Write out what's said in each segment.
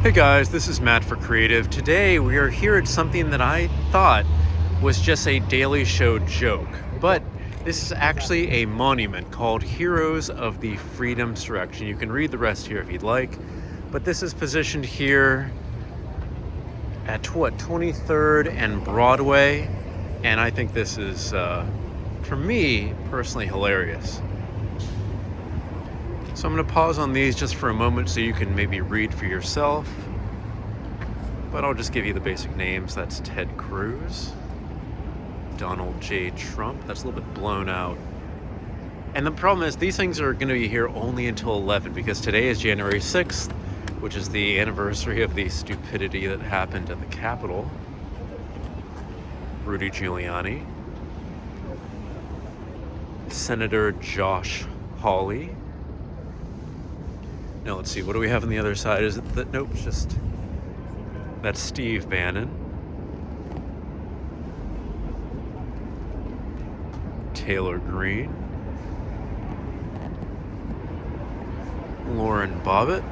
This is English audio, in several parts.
Hey guys, this is Matt for Creative. Today we are here at something that I thought was just a Daily Show joke, but this is actually a monument called Heroes of the Freedomsurrection. You can read the rest here if you'd like, but this is positioned here at 23rd and Broadway, and I think this is, for me, personally hilarious. So I'm going to pause on these just for a moment so you can maybe read for yourself. But I'll just give you the basic names. That's Ted Cruz, Donald J. Trump. That's a little bit blown out. And the problem is these things are going to be here only until 11 because today is January 6th, which is the anniversary of the stupidity that happened at the Capitol. Rudy Giuliani, Senator Josh Hawley. Now let's see, what do we have on the other side? Is it that? Nope, that's Steve Bannon. Taylor Greene. Lauren Boebert,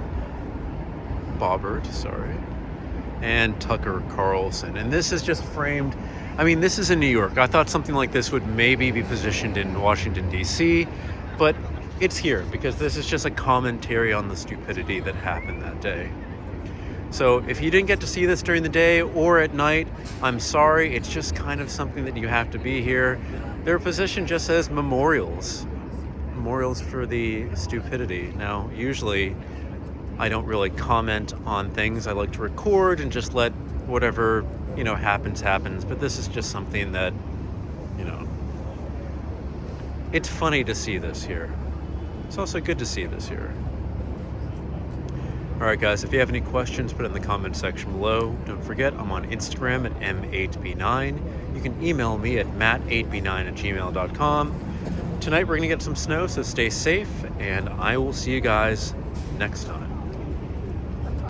and Tucker Carlson. And this is just framed, this is in New York. I thought something like this would maybe be positioned in Washington, D.C., but it's here because this is just a commentary on the stupidity that happened that day. So if you didn't get to see this during the day or at night, I'm sorry. It's just kind of something that you have to be here. Their position just says memorials for the stupidity. Now, usually I don't really comment on things. I like to record and just let whatever, happens. But this is just something that, it's funny to see this here. It's also good to see this here. All right, guys, if you have any questions, put it in the comment section below. Don't forget, I'm on Instagram at M8B9. You can email me at matt8b9@gmail.com. Tonight, we're going to get some snow, so stay safe, and I will see you guys next time.